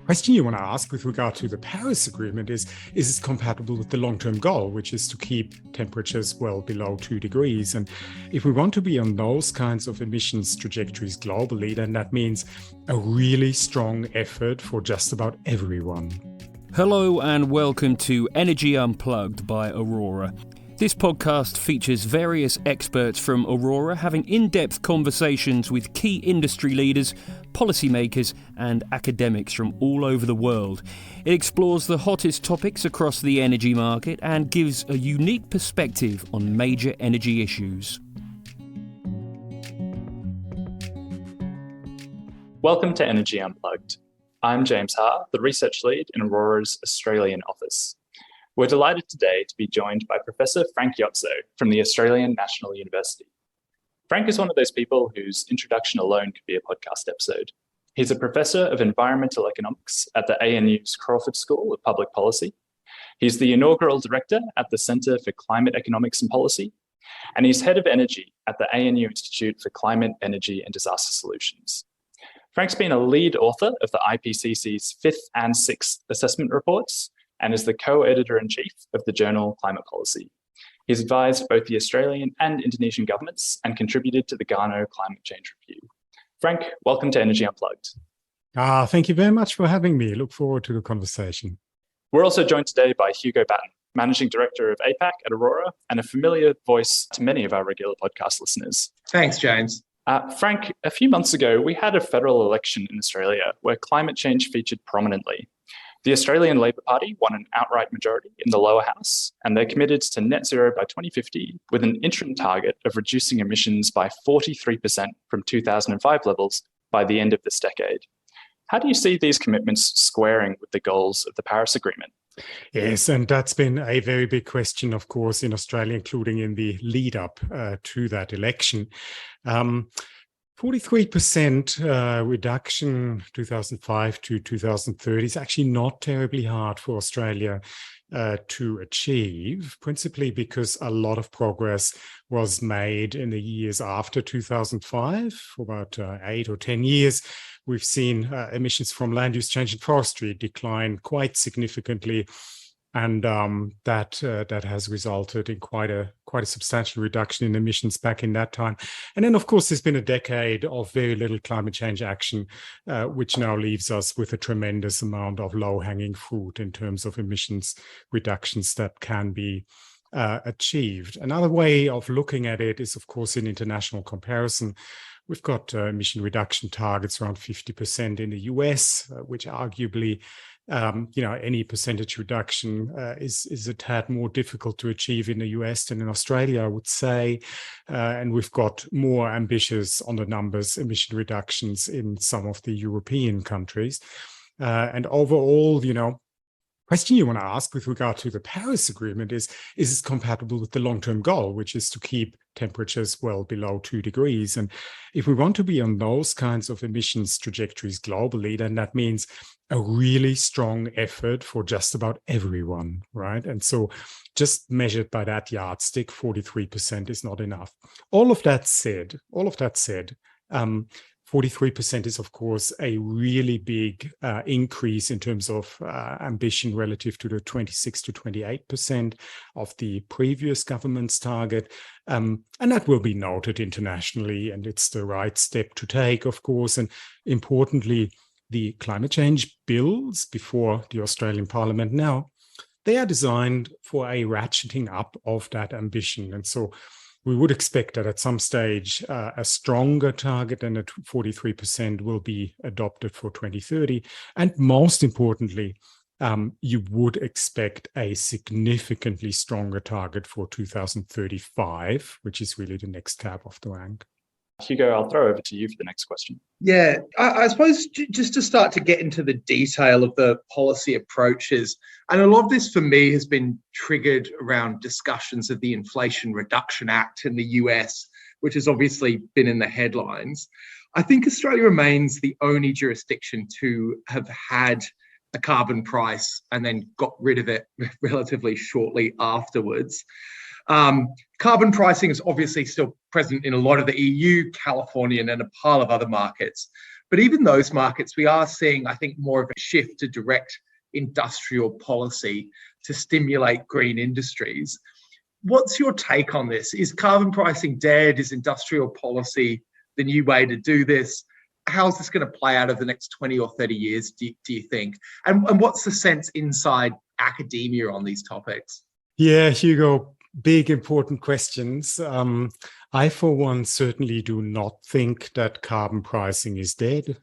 Question you want to ask with regard to the Paris Agreement is it compatible with the long-term goal, which is to keep temperatures well below 2 degrees? And if we want to be on those kinds of emissions trajectories globally, then that means a really strong effort for just about everyone. Hello and welcome to Energy Unplugged by Aurora. This podcast features various experts from Aurora having in-depth conversations with key industry leaders, policymakers and academics from all over the world. It explores the hottest topics across the energy market and gives a unique perspective on major energy issues. Welcome to Energy Unplugged. I'm James Haar, the research lead in Aurora's Australian office. We're delighted today to be joined by Professor Frank Jotzo from the Australian National University. Frank is one of those people whose introduction alone could be a podcast episode. He's a professor of environmental economics at the ANU's Crawford School of Public Policy. He's the inaugural director at the Centre for Climate Economics and Policy, and he's head of energy at the ANU Institute for Climate, Energy and Disaster Solutions. Frank's been a lead author of the IPCC's 5th and 6th assessment reports, and is the co-editor-in-chief of the journal Climate Policy. He's advised both the Australian and Indonesian governments and contributed to the Garnaut Climate Change review. Frank, welcome to Energy Unplugged. Thank you very much for having me. Look forward to the conversation. We're also joined today by Hugo Batten, Managing Director of APAC at Aurora, and a familiar voice to many of our regular podcast listeners. Thanks, James. Frank, a few months ago, we had a federal election in Australia where climate change featured prominently. The Australian Labor Party won an outright majority in the lower house, and they're committed to NetZero by 2050 with an interim target of reducing emissions by 43% from 2005 levels by the end of this decade. How do you see these commitments squaring with the goals of the Paris Agreement? Yes, and that's been a very big question, of course, in Australia, including in the lead up to that election. 43% reduction 2005 to 2030 is actually not terribly hard for Australia to achieve, principally because a lot of progress was made in the years after 2005. For about 8 or 10 years, we've seen emissions from land use change and forestry decline quite significantly. And that has resulted in quite a substantial reduction in emissions back in that time. And then, of course, there's been a decade of very little climate change action, which now leaves us with a tremendous amount of low-hanging fruit in terms of emissions reductions that can be achieved. Another way of looking at it is, of course, in international comparison. We've got emission reduction targets around 50% in the US, which arguably any percentage reduction is a tad more difficult to achieve in the US than in Australia, I would say. And we've got more ambitious on the numbers emission reductions in some of the European countries. And overall, question you want to ask with regard to the Paris Agreement is it compatible with the long-term goal, which is to keep temperatures well below 2 degrees? And if we want to be on those kinds of emissions trajectories globally, then that means a really strong effort for just about everyone, right? And so just measured by that yardstick, 43% is not enough. All of that said, 43% is, of course, a really big increase in terms of ambition relative to the 26 to 28% of the previous government's target. And that will be noted internationally, and it's the right step to take, of course. And importantly, the climate change bills before the Australian Parliament now, they are designed for a ratcheting up of that ambition. And so we would expect that at some stage, a stronger target than the 43% will be adopted for 2030. And most importantly, you would expect a significantly stronger target for 2035, which is really the next cab off the rank. Hugo, I'll throw over to you for the next question. Yeah, I suppose just to start to get into the detail of the policy approaches, and a lot of this for me has been triggered around discussions of the Inflation Reduction Act in the US, which has obviously been in the headlines. I think Australia remains the only jurisdiction to have had a carbon price and then got rid of it relatively shortly afterwards. Carbon pricing is obviously still present in a lot of the EU, California, and a pile of other markets. But even those markets, we are seeing, I think, more of a shift to direct industrial policy to stimulate green industries. What's your take on this? Is carbon pricing dead? Is industrial policy the new way to do this? How's this going to play out over the next 20 or 30 years, do you think? And what's the sense inside academia on these topics? Yeah, Hugo, big, important questions. I, for one, certainly do not think that carbon pricing is dead.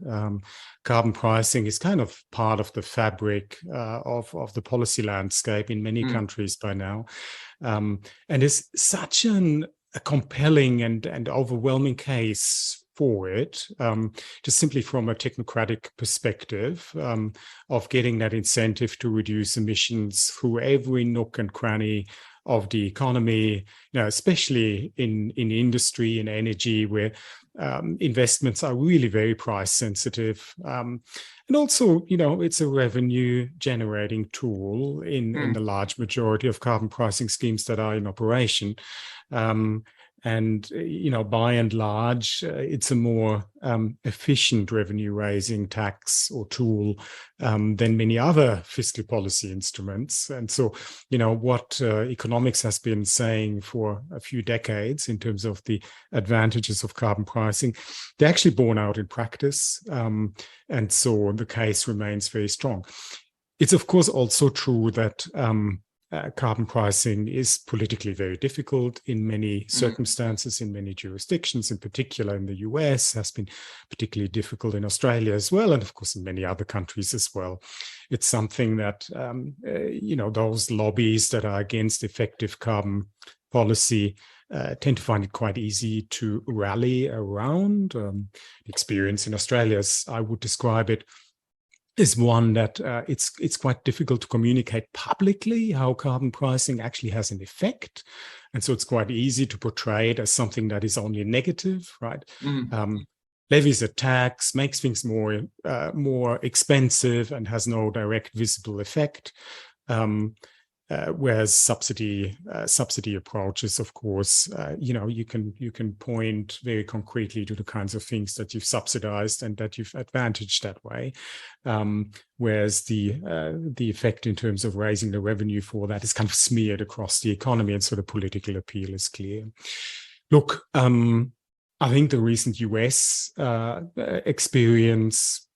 Carbon pricing is kind of part of the fabric of the policy landscape in many countries by now. And it's such a compelling and overwhelming case for it, just simply from a technocratic perspective of getting that incentive to reduce emissions through every nook and cranny of the economy, especially in industry and energy, where investments are really very price sensitive. And also, it's a revenue generating tool in the large majority of carbon pricing schemes that are in operation. And, by and large, it's a more efficient revenue raising tax or tool than many other fiscal policy instruments. And so, what economics has been saying for a few decades in terms of the advantages of carbon pricing, they're actually borne out in practice. And so the case remains very strong. It's, of course, also true that carbon pricing is politically very difficult in many circumstances, in many jurisdictions, in particular in the US, has been particularly difficult in Australia as well, and of course in many other countries as well. It's something that, those lobbies that are against effective carbon policy tend to find it quite easy to rally around. The experience in Australia, as I would describe it, is one that it's quite difficult to communicate publicly how carbon pricing actually has an effect. And so it's quite easy to portray it as something that is only negative, right? Levies a tax, makes things more expensive and has no direct visible effect. Whereas subsidy approaches, of course, you can point very concretely to the kinds of things that you've subsidized and that you've advantaged that way. Whereas the effect in terms of raising the revenue for that is kind of smeared across the economy, and so the political appeal is clear. Look, I think the recent US experience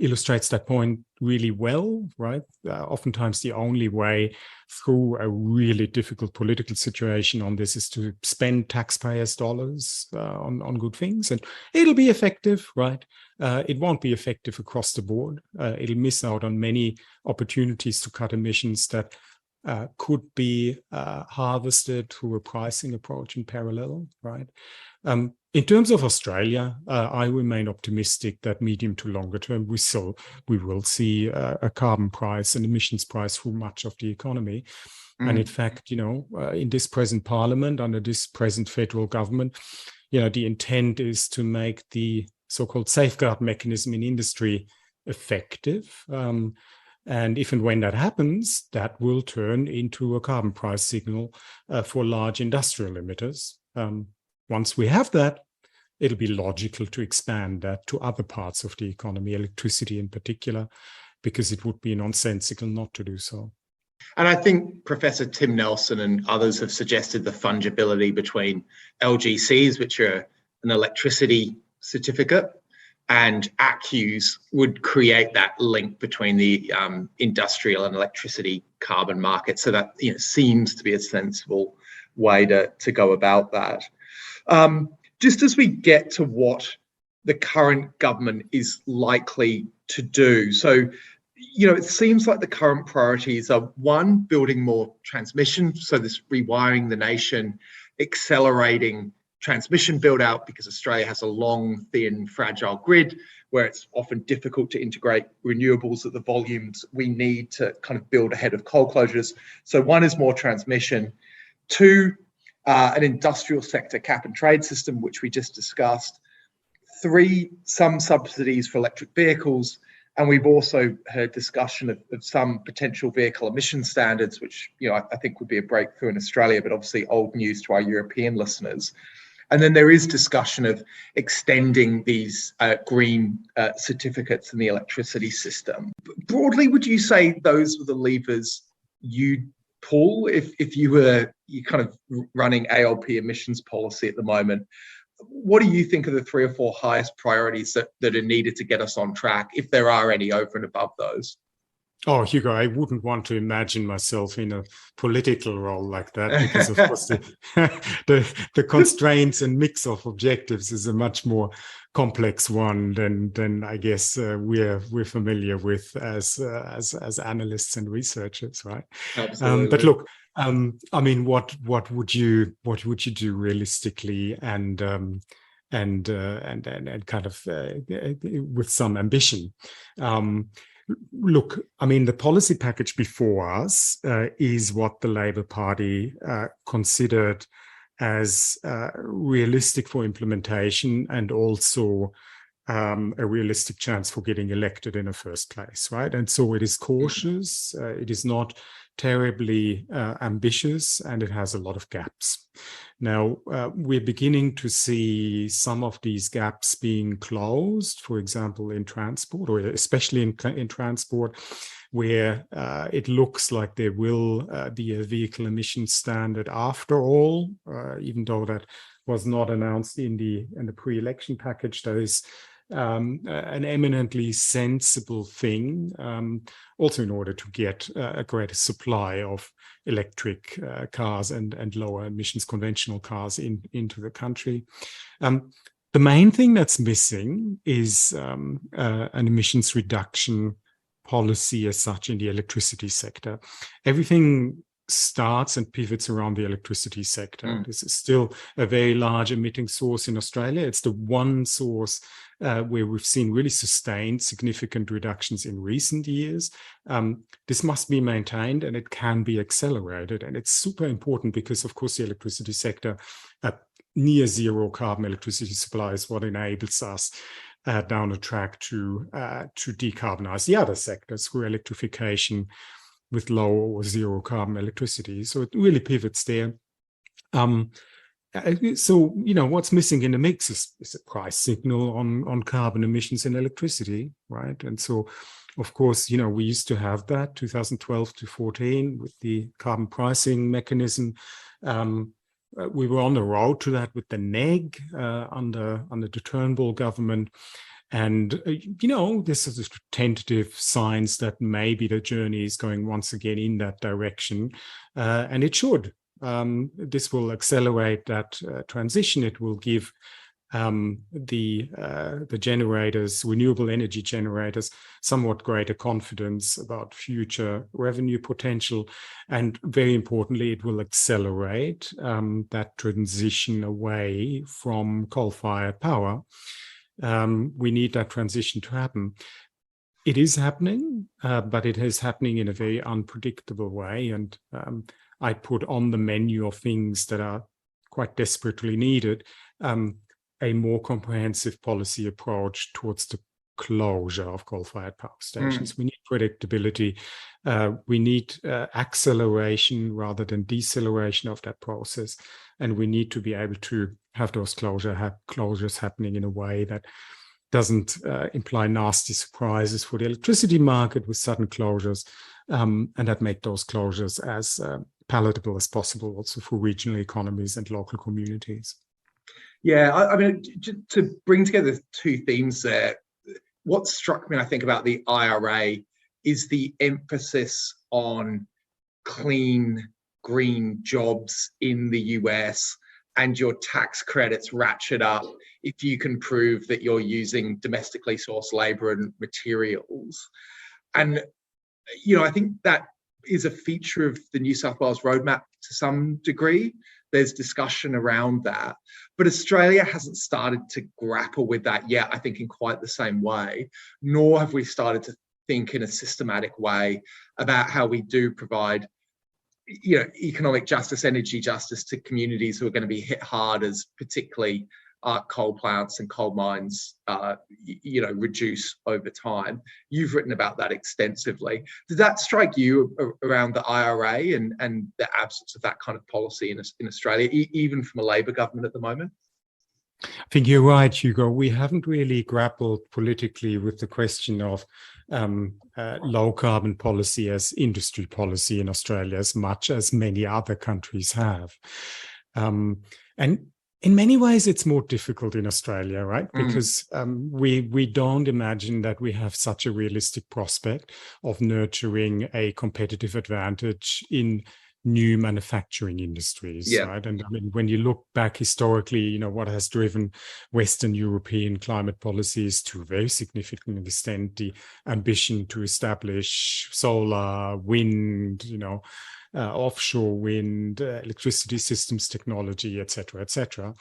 illustrates that point really well, right? Oftentimes the only way through a really difficult political situation on this is to spend taxpayers' dollars on good things, and it'll be effective, right? It won't be effective across the board. It'll miss out on many opportunities to cut emissions that could be harvested through a pricing approach in parallel, right? In terms of Australia, I remain optimistic that medium to longer term, we will see a carbon price and emissions price through much of the economy. And in fact, in this present parliament, under this present federal government, the intent is to make the so-called safeguard mechanism in industry effective. And if and when that happens, that will turn into a carbon price signal for large industrial emitters. Once we have that, it'll be logical to expand that to other parts of the economy, electricity in particular, because it would be nonsensical not to do so. And I think Professor Tim Nelson and others have suggested the fungibility between LGCs, which are an electricity certificate, and ACCUs would create that link between the industrial and electricity carbon market. So that seems to be a sensible way to go about that. Just as we get to what the current government is likely to do. So, it seems like the current priorities are, one, building more transmission. So this rewiring the nation, accelerating transmission build out, because Australia has a long, thin, fragile grid where it's often difficult to integrate renewables at the volumes we need to kind of build ahead of coal closures. So one is more transmission. Two, an industrial sector cap and trade system, which we just discussed. Three, some subsidies for electric vehicles. And we've also heard discussion of some potential vehicle emission standards, which I think would be a breakthrough in Australia, but obviously old news to our European listeners. And then there is discussion of extending these green certificates in the electricity system. Broadly, would you say those were the levers you'd pull if you kind of running ALP emissions policy at the moment? What do you think are the 3 or 4 highest priorities that are needed to get us on track, if there are any over and above those? Oh, Hugo, I wouldn't want to imagine myself in a political role like that, because of course the constraints and mix of objectives is a much more complex one than I guess we're familiar with as analysts and researchers, right? Absolutely. But look, I mean, what would you do realistically and kind of with some ambition? Look, I mean, the policy package before us is what the Labour Party considered as realistic for implementation, and also a realistic chance for getting elected in the first place, right? And so it is cautious, it is not terribly ambitious, and it has a lot of gaps. Now, we're beginning to see some of these gaps being closed, for example, in transport, or especially in transport, where it looks like there will be a vehicle emission standard after all, even though that was not announced in the pre-election package. That is an eminently sensible thing, also in order to get a greater supply of electric cars and lower emissions conventional cars into the country. The main thing that's missing is an emissions reduction policy as such in the electricity sector. Everything starts and pivots around the electricity sector. This is still a very large emitting source in Australia. It's the one source where we've seen really sustained significant reductions in recent years. This must be maintained, and it can be accelerated. And it's super important because, of course, the electricity sector, near zero carbon electricity supply is what enables us down the track to decarbonize the other sectors through electrification with low or zero carbon electricity. So it really pivots there. So, you know, what's missing in the mix is a price signal on carbon emissions and electricity, right? And so, of course, you know, we used to have that 2012 to 14 with the carbon pricing mechanism. We were on the road to that with the NEG under the Turnbull government. And, you know, this is a tentative signs that maybe the journey is going once again in that direction. And it should. This will accelerate that transition. It will give the generators, renewable energy generators, somewhat greater confidence about future revenue potential. And very importantly, it will accelerate that transition away from coal-fired power. We need that transition to happen. It is happening, but it is happening in a very unpredictable way. And I put on the menu of things that are quite desperately needed a more comprehensive policy approach towards the closure of coal-fired power stations. We need predictability. We need acceleration rather than deceleration of that process. And we need to be able to have those closures happening in a way that doesn't imply nasty surprises for the electricity market with sudden closures, and that make those closures as palatable as possible also for regional economies and local communities. Yeah, I mean, to bring together two themes there, what struck me, I think, about the IRA is the emphasis on clean, green jobs in the US, and your tax credits ratchet up if you can prove that you're using domestically sourced labor and materials. And, you know, I think that is a feature of the New South Wales roadmap to some degree. There's discussion around that. But Australia hasn't started to grapple with that yet, I think, in quite the same way, nor have we started to think in a systematic way about how we do provide, you know, economic justice, energy justice to communities who are going to be hit hard as particularly coal plants and coal mines, you know, reduce over time. You've written about that extensively. Did that strike you around the IRA and the absence of that kind of policy in Australia, even from a Labor government at the moment? I think you're right, Hugo. We haven't really grappled politically with the question of low carbon policy as industry policy in Australia as much as many other countries have. And in many ways, it's more difficult in Australia, right? Because we don't imagine that we have such a realistic prospect of nurturing a competitive advantage in new manufacturing industries, right? And I mean, when you look back historically, you know, what has driven Western European climate policies to a very significant extent, the ambition to establish solar, wind, you know, offshore wind, electricity systems technology, et cetera,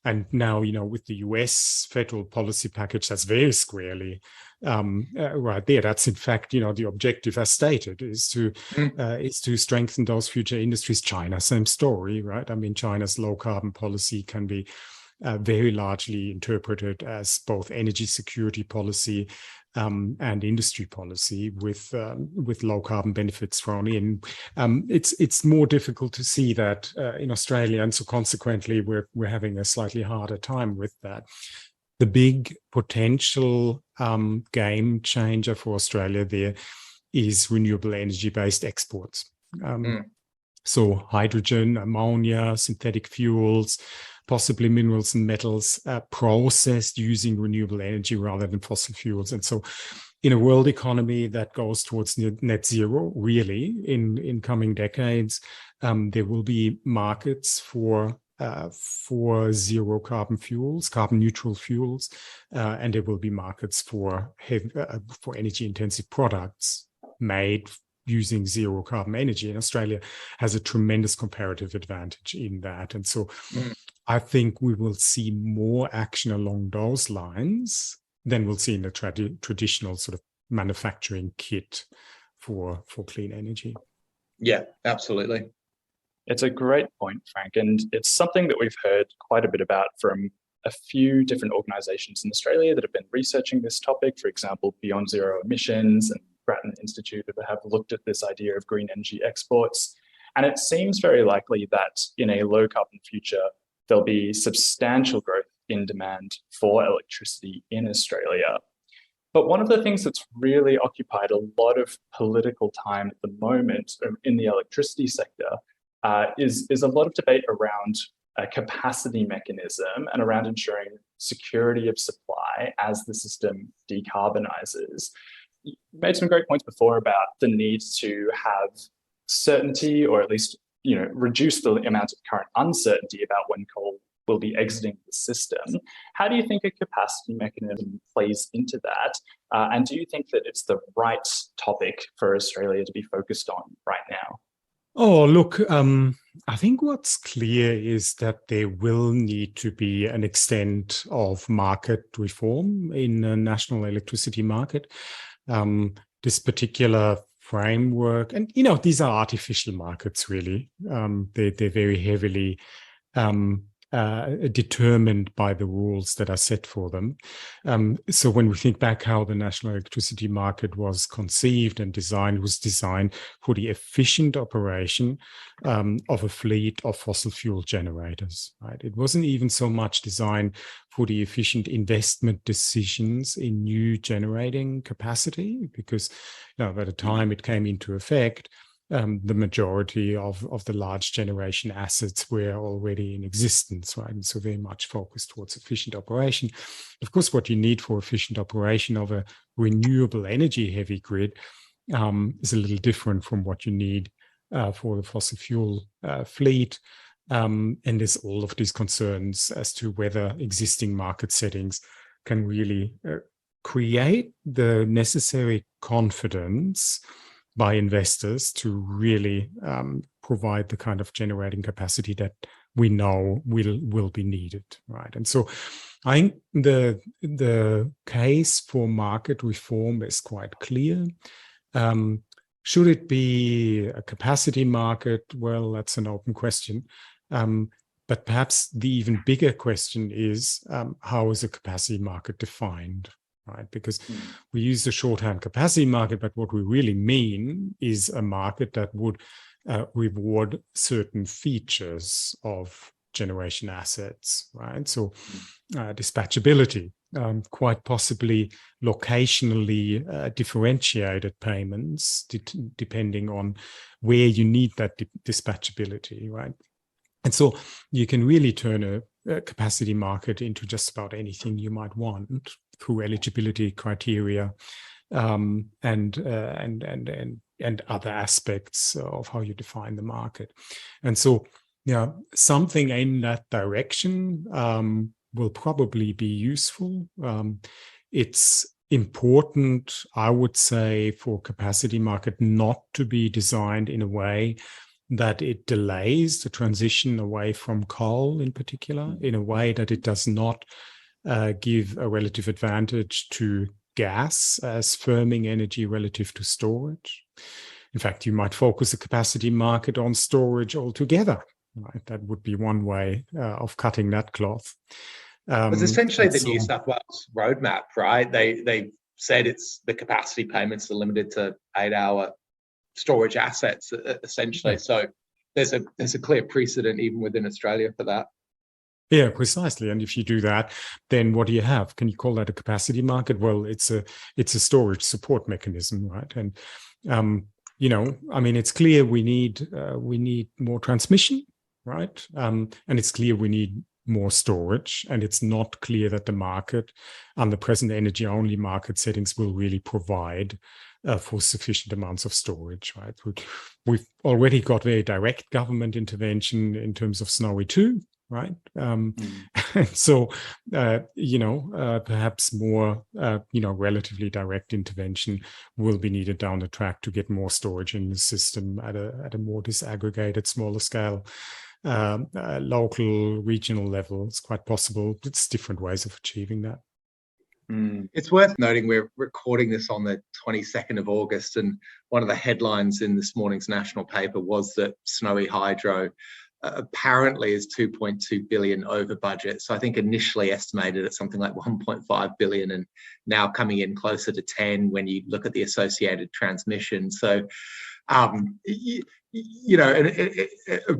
and now, you know, with the US federal policy package, that's very squarely right there. That's in fact, you know, the objective as stated is to strengthen those future industries. China, same story, right? I mean, China's low carbon policy can be very largely interpreted as both energy security policy and industry policy with low carbon benefits thrown in. It's more difficult to see that in Australia, and so consequently we're having a slightly harder time with that. The big potential game changer for Australia there is renewable energy-based exports. So hydrogen, ammonia, synthetic fuels, possibly minerals and metals processed using renewable energy rather than fossil fuels. And so in a world economy that goes towards net zero, really, in coming decades, there will be markets for zero carbon fuels, carbon neutral fuels, and there will be markets for energy intensive products made using zero carbon energy. And Australia has a tremendous comparative advantage in that. And so I think we will see more action along those lines than we'll see in the traditional sort of manufacturing kit for clean energy. Yeah, absolutely. It's a great point, Frank, and it's something that we've heard quite a bit about from a few different organisations in Australia that have been researching this topic. For example, Beyond Zero Emissions and Grattan Institute have looked at this idea of green energy exports. And it seems very likely that in a low carbon future, there'll be substantial growth in demand for electricity in Australia. But one of the things that's really occupied a lot of political time at the moment in the electricity sector is a lot of debate around a capacity mechanism and around ensuring security of supply as the system decarbonizes. You made some great points before about the need to have certainty, or at least, you know, reduce the amount of current uncertainty about when coal will be exiting the system. How do you think a capacity mechanism plays into that? And do you think that it's the right topic for Australia to be focused on right now? Oh, look, I think what's clear is that there will need to be an extent of market reform in the national electricity market. This particular framework, and you know, these are artificial markets, really. They're very heavily determined by the rules that are set for them. So when we think back how the national electricity market was conceived and designed, it was designed for the efficient operation of a fleet of fossil fuel generators, right? It wasn't even so much designed for the efficient investment decisions in new generating capacity, because, you know, by the time it came into effect, the majority of the large generation assets were already in existence, right? And so very much focused towards efficient operation. Of course, what you need for efficient operation of a renewable energy heavy grid is a little different from what you need for the fossil fuel fleet. And there's all of these concerns as to whether existing market settings can really create the necessary confidence by investors to really provide the kind of generating capacity that we know will be needed, right? And so I think the case for market reform is quite clear. Should it be a capacity market? Well, that's an open question. But perhaps the even bigger question is, how is a capacity market defined? Right? Because we use the shorthand capacity market, but what we really mean is a market that would reward certain features of generation assets, right? So dispatchability, quite possibly locationally differentiated payments depending on where you need that dispatchability, right? And so you can really turn a capacity market into just about anything you might want through eligibility criteria and other aspects of how you define the market. And so, something in that direction will probably be useful. It's important, I would say, for capacity market not to be designed in a way that it delays the transition away from coal in particular, in a way that it does not give a relative advantage to gas as firming energy relative to storage. In fact, you might focus the capacity market on storage altogether. Right? That would be one way of cutting that cloth. It's essentially the New South Wales roadmap, right? They said it's the capacity payments are limited to 8-hour storage assets, essentially. So there's a clear precedent even within Australia for that. Yeah, precisely. And if you do that, then what do you have? Can you call that a capacity market? Well, it's a storage support mechanism, right? And it's clear we need more transmission, right? And it's clear we need more storage, and it's not clear that the market under present energy only market settings will really provide for sufficient amounts of storage, right? We've already got very direct government intervention in terms of Snowy 2, right? And so, perhaps more, relatively direct intervention will be needed down the track to get more storage in the system at a more disaggregated, smaller scale, local, regional level. It's quite possible. It's different ways of achieving that. It's worth noting we're recording this on the 22nd of August, and one of the headlines in this morning's national paper was that Snowy Hydro apparently is 2.2 billion over budget. So I think initially estimated at something like 1.5 billion and now coming in closer to 10 when you look at the associated transmission. So, a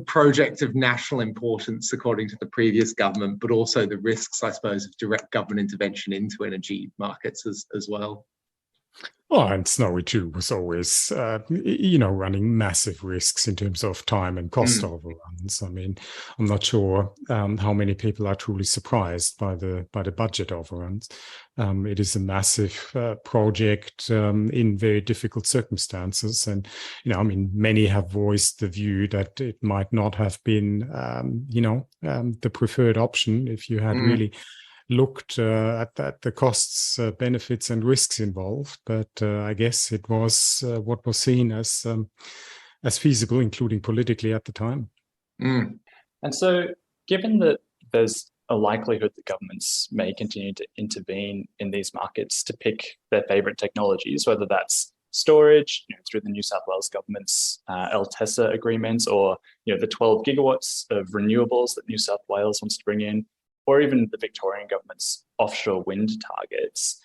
project of national importance according to the previous government, but also the risks, I suppose, of direct government intervention into energy markets as well. Oh, and Snowy 2 was always, running massive risks in terms of time and cost overruns. I mean, I'm not sure how many people are truly surprised by the budget overruns. It is a massive project in very difficult circumstances, and many have voiced the view that it might not have been, the preferred option if you had really looked at the costs, benefits, and risks involved, but I guess it was what was seen as feasible, including politically at the time. And so, given that there's a likelihood that governments may continue to intervene in these markets to pick their favourite technologies, whether that's storage through the New South Wales government's LTESA agreements, or the 12 gigawatts of renewables that New South Wales wants to bring in, or even the Victorian government's offshore wind targets.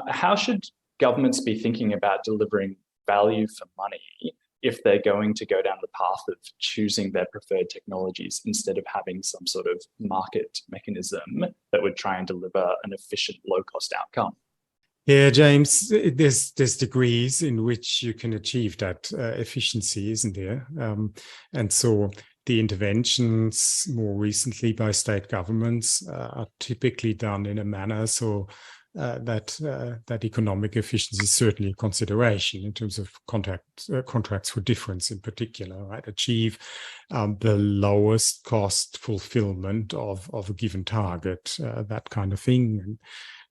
How should governments be thinking about delivering value for money if they're going to go down the path of choosing their preferred technologies instead of having some sort of market mechanism that would try and deliver an efficient, low-cost outcome? Yeah, James, there's degrees in which you can achieve that efficiency, isn't there? And so the interventions more recently by state governments are typically done in a manner so that economic efficiency is certainly a consideration in terms of contracts for difference in particular, right? Achieve the lowest cost fulfillment of a given target, that kind of thing. And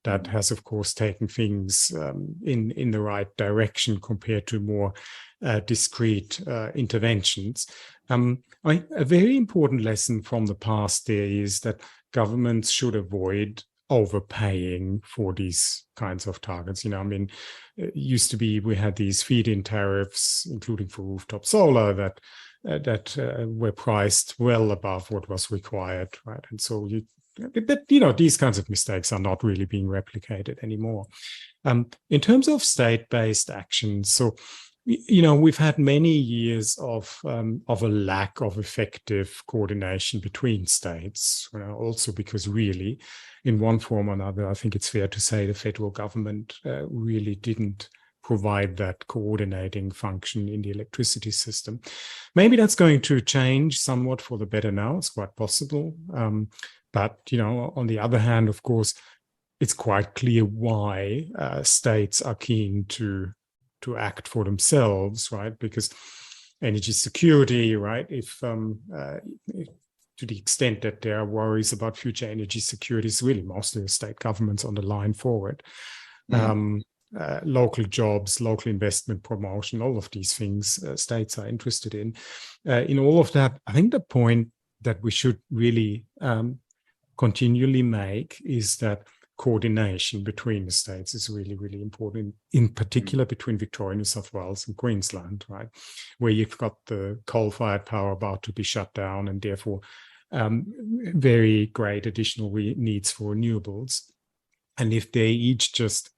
that has, of course, taken things in the right direction compared to more discrete interventions. A very important lesson from the past there is that governments should avoid overpaying for these kinds of targets. It used to be we had these feed-in tariffs, including for rooftop solar, that were priced well above what was required, right? And so these kinds of mistakes are not really being replicated anymore. In terms of state-based actions, so we've had many years of a lack of effective coordination between states, also because really, in one form or another, I think it's fair to say the federal government really didn't provide that coordinating function in the electricity system. Maybe that's going to change somewhat for the better now. It's quite possible. But, on the other hand, of course, it's quite clear why states are keen to act for themselves, right? Because energy security, right? If to the extent that there are worries about future energy security, it's really mostly the state governments on the line forward. Local jobs, local investment promotion, all of these things states are interested in. In all of that, I think the point that we should really continually make is that coordination between the states is really, really important, in particular between Victoria, New South Wales and Queensland, right? Where you've got the coal-fired power about to be shut down and therefore very great additional needs for renewables. And if they each just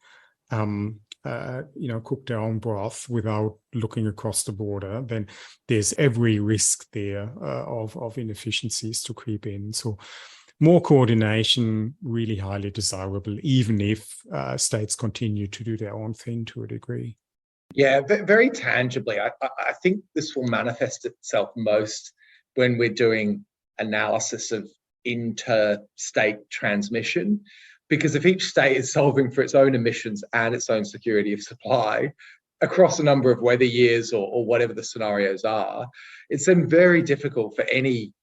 cook their own broth without looking across the border, then there's every risk there of inefficiencies to creep in. So more coordination, really highly desirable, even if states continue to do their own thing to a degree. Yeah, very tangibly. I think this will manifest itself most when we're doing analysis of interstate transmission. Because if each state is solving for its own emissions and its own security of supply across a number of weather years or whatever the scenarios are, it's then very difficult for any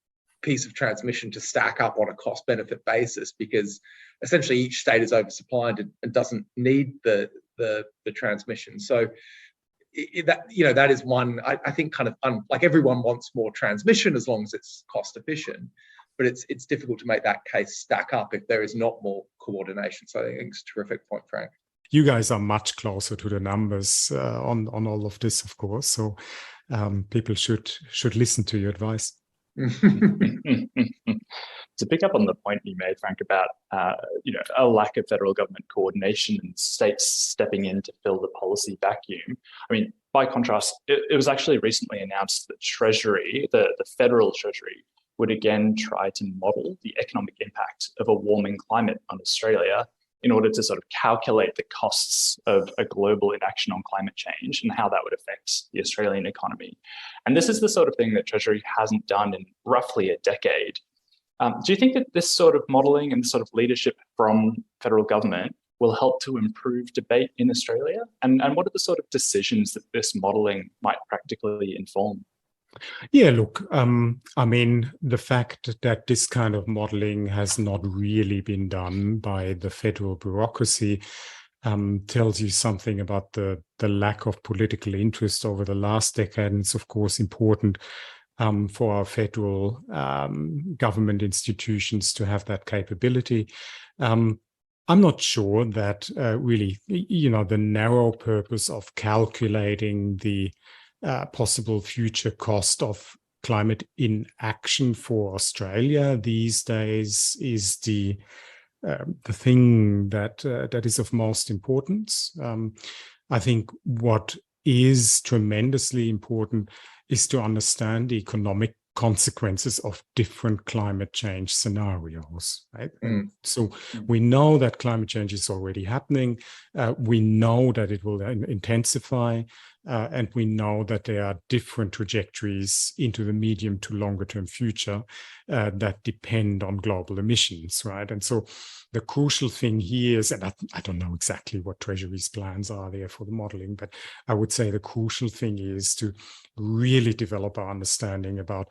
piece of transmission to stack up on a cost-benefit basis, because essentially each state is oversupplied and doesn't need the transmission. So that is one. I think kind of like everyone wants more transmission as long as it's cost efficient. But it's difficult to make that case stack up if there is not more coordination. So I think it's a terrific point, Frank. You guys are much closer to the numbers on all of this, of course. So people should listen to your advice. To pick up on the point you made, Frank, about a lack of federal government coordination and states stepping in to fill the policy vacuum. I mean, by contrast, it was actually recently announced that Treasury, the federal Treasury, would again try to model the economic impact of a warming climate on Australia in order to sort of calculate the costs of a global inaction on climate change and how that would affect the Australian economy. And this is the sort of thing that Treasury hasn't done in roughly a decade. Do you think that this sort of modelling and sort of leadership from federal government will help to improve debate in Australia? And what are the sort of decisions that this modelling might practically inform? Yeah, look, I mean, the fact that this kind of modeling has not really been done by the federal bureaucracy tells you something about the lack of political interest over the last decade. And it's, of course, important for our federal government institutions to have that capability. I'm not sure that really, the narrow purpose of calculating the possible future cost of climate inaction for Australia these days is the thing that is of most importance. I think what is tremendously important is to understand the economic consequences of different climate change scenarios, right? So we know that climate change is already happening. We know that it will intensify. And we know that there are different trajectories into the medium to longer term future that depend on global emissions, right? And so the crucial thing here is, and I don't know exactly what Treasury's plans are there for the modeling, but I would say the crucial thing is to really develop our understanding about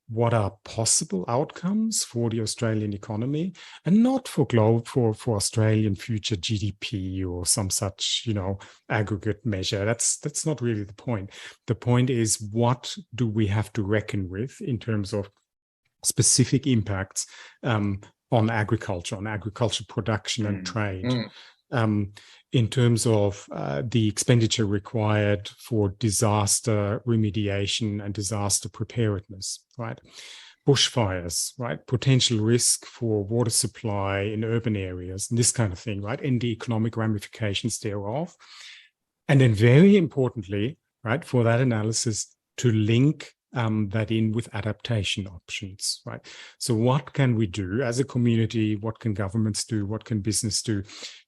what are possible outcomes for the Australian economy, and not for Australian future GDP or some such, aggregate measure. That's not really the point. The point is, what do we have to reckon with in terms of specific impacts on agriculture production and trade? In terms of the expenditure required for disaster remediation and disaster preparedness, right? Bushfires, right? Potential risk for water supply in urban areas, and this kind of thing, right? And the economic ramifications thereof. And then very importantly, right, for that analysis, to link that in with adaptation options, right? So what can we do as a community? What can governments do? What can business do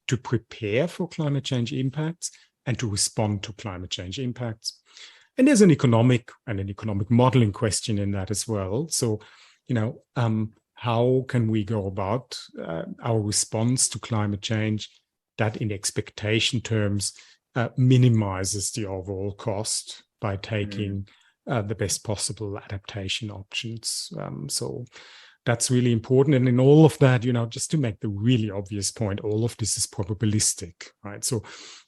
to prepare for climate change impacts and to respond to climate change impacts? And there's an economic modeling question in that as well. So, how can we go about our response to climate change that in expectation terms minimizes the overall cost by taking the best possible adaptation options. So that's really important. And in all of that, just to make the really obvious point, all of this is probabilistic, right? So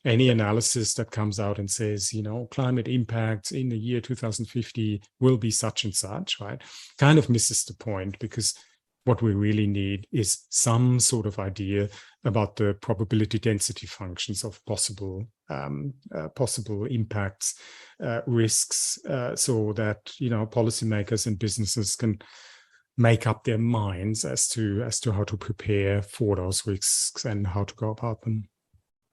any analysis that comes out and says, climate impacts in the year 2050 will be such and such, right, kind of misses the point, because what we really need is some sort of idea about the probability density functions of possible impacts, risks, so that policymakers and businesses can make up their minds as to how to prepare for those risks and how to go about them.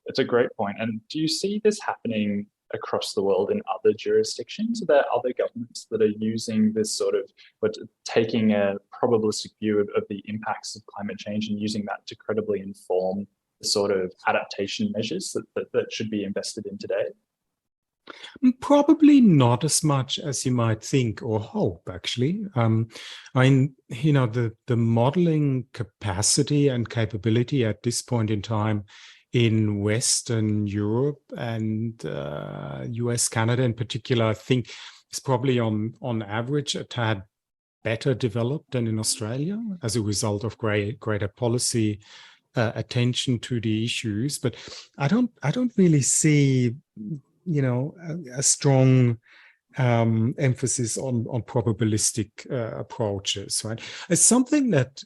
It's a great point. And do you see this happening across the world in other jurisdictions? Are there other governments that are using this sort of, but taking a probabilistic view of the impacts of climate change and using that to credibly inform the sort of adaptation measures that should be invested in today? Probably not as much as you might think or hope, actually. The modeling capacity and capability at this point in time in Western Europe and US, Canada in particular, I think is probably on average a tad better developed than in Australia as a result of greater policy attention to the issues. But I don't really see a strong emphasis on probabilistic approaches, right? It's something that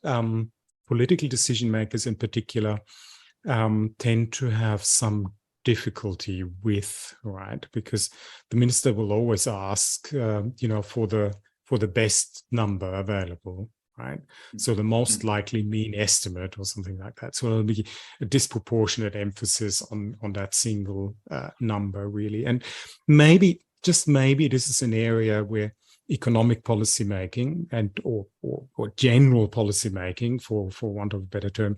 political decision makers in particular tend to have some difficulty with, right? Because the minister will always ask, for the best number available, right? So the most likely mean estimate or something like that. So there'll be a disproportionate emphasis on that single number, really. And maybe this is an area where economic policy making or general policy making, for want of a better term,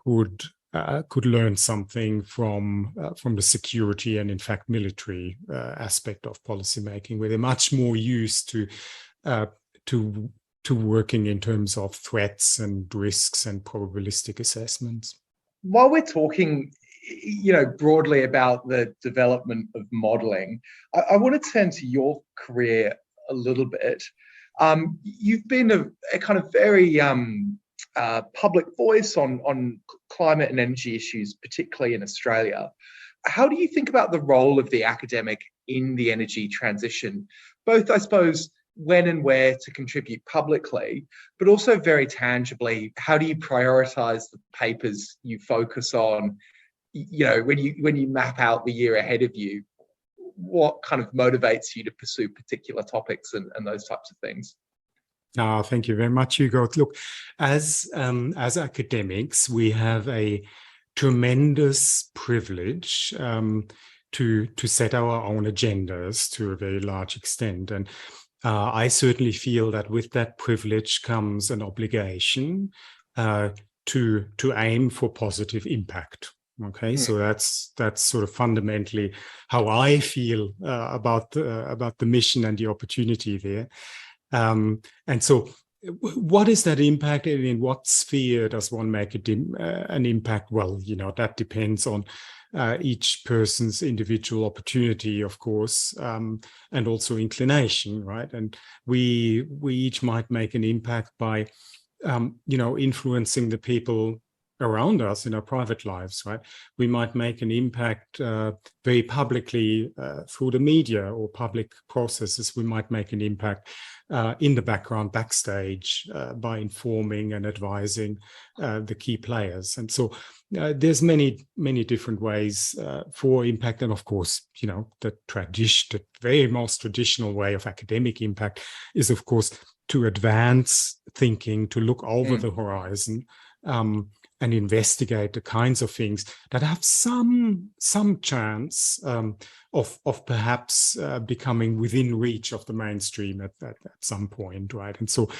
could learn something from the security and, in fact, military aspect of policymaking, where they're much more used to working in terms of threats and risks and probabilistic assessments. While we're talking, broadly about the development of modelling, I want to turn to your career a little bit. You've been a kind of very public voice on climate and energy issues, particularly in Australia. How do you think about the role of the academic in the energy transition, both, I suppose, when and where to contribute publicly, but also very tangibly, how do you prioritize the papers you focus on? When you map out the year ahead of you, what kind of motivates you to pursue particular topics and those types of things? Thank you very much, Hugo. Look, as academics, we have a tremendous privilege to set our own agendas to a very large extent. And I certainly feel that with that privilege comes an obligation to aim for positive impact. Okay, so that's sort of fundamentally how I feel about the mission and the opportunity there. And so, what is that impact, and in what sphere does one make an impact? Well, that depends on each person's individual opportunity, of course, and also inclination, right? And we each might make an impact by, influencing the people around us in our private lives, right? We might make an impact very publicly through the media or public processes. We might make an impact in the background, backstage, by informing and advising the key players. And so there's many different ways for impact. And of course, the very most traditional way of academic impact is, of course, to advance thinking, to look over the horizon, and investigate the kinds of things that have some chance of perhaps becoming within reach of the mainstream at some point, right? And so,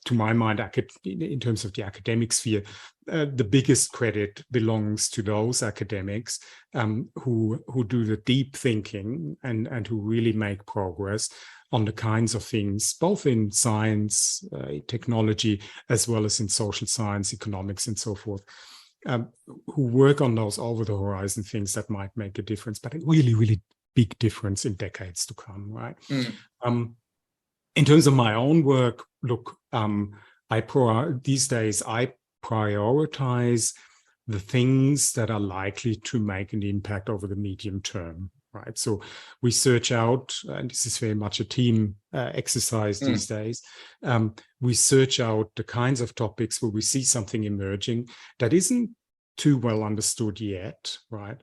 to my mind, in terms of the academic sphere, the biggest credit belongs to those academics who do the deep thinking and who really make progress on the kinds of things, both in science, technology, as well as in social science, economics, and so forth, who work on those over the horizon things that might make a difference, but a really, really big difference in decades to come, right? In terms of my own work, look, these days I prioritize the things that are likely to make an impact over the medium term. Right. So we search out, and this is very much a team exercise these days. We search out the kinds of topics where we see something emerging that isn't too well understood yet, right?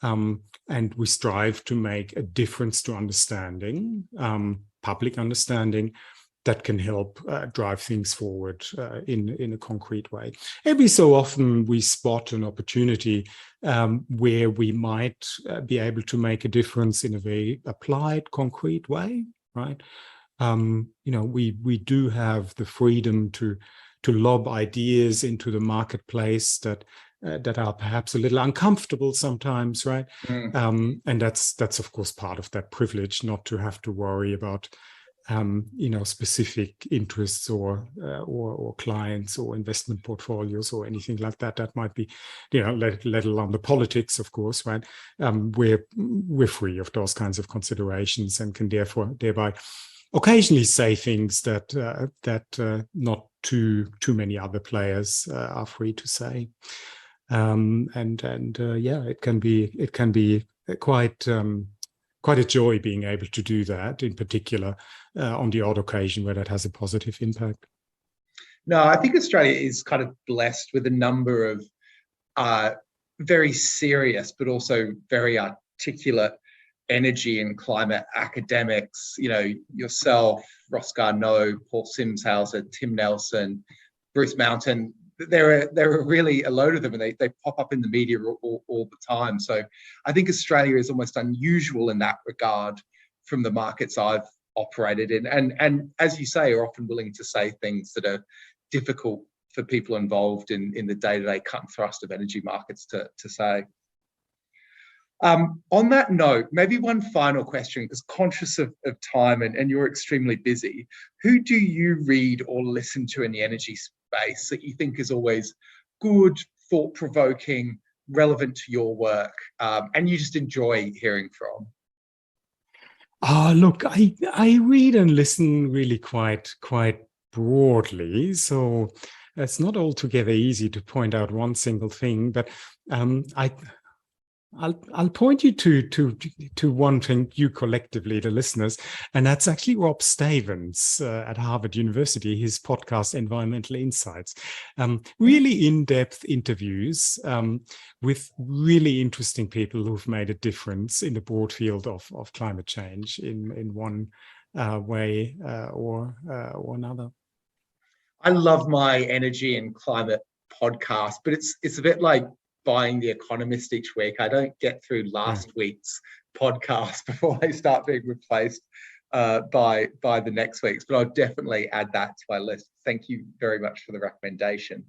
And we strive to make a difference to understanding, public understanding, that can help drive things forward in a concrete way. Every so often we spot an opportunity where we might be able to make a difference in a very applied, concrete way, right? We do have the freedom to lob ideas into the marketplace that are perhaps a little uncomfortable sometimes, right? And that's of course part of that privilege, not to have to worry about specific interests or clients or investment portfolios or anything like that might be, let alone the politics, of course, right? We're free of those kinds of considerations and can thereby occasionally say things that not too many other players are free to say. It can be quite a joy being able to do that, in particular on the odd occasion where that has a positive impact. No, I think Australia is kind of blessed with a number of very serious but also very articulate energy and climate academics. Yourself, Ross Garnaut, Paul Simshauser, Tim Nelson, Bruce Mountain. There are really a load of them, and they pop up in the media all the time. So I think Australia is almost unusual in that regard from the markets I've operated in, and as you say, are often willing to say things that are difficult for people involved in the day-to-day cut and thrust of energy markets to say. On that note, maybe one final question, because conscious of time and you're extremely busy, who do you read or listen to in the energy space that you think is always good, thought-provoking, relevant to your work, and you just enjoy hearing from? Look, I read and listen really quite broadly, so it's not altogether easy to point out one single thing, but I'll point you to one thing, you collectively, the listeners, and that's actually Rob Stavens at Harvard University, his podcast Environmental Insights. Really in-depth interviews with really interesting people who've made a difference in the broad field of climate change in one way or another. I love my energy and climate podcast, but it's a bit like buying The Economist each week. I don't get through last week's podcast before they start being replaced by the next week's, but I'll definitely add that to my list. Thank you very much for the recommendation.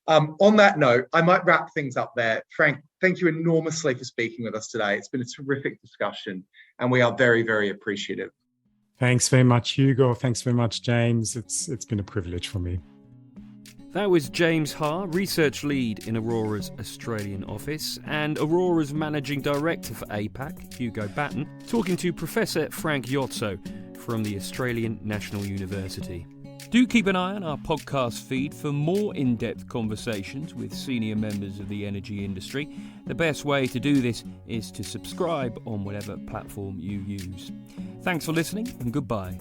On that note, I might wrap things up there. Frank, thank you enormously for speaking with us today. It's been a terrific discussion, and we are very, very appreciative. Thanks very much, Hugo. Thanks very much, James. It's been a privilege for me. That was James Ha, Research Lead in Aurora's Australian office, and Aurora's Managing Director for APAC, Hugo Batten, talking to Professor Frank Jotzo from the Australian National University. Do keep an eye on our podcast feed for more in-depth conversations with senior members of the energy industry. The best way to do this is to subscribe on whatever platform you use. Thanks for listening, and goodbye.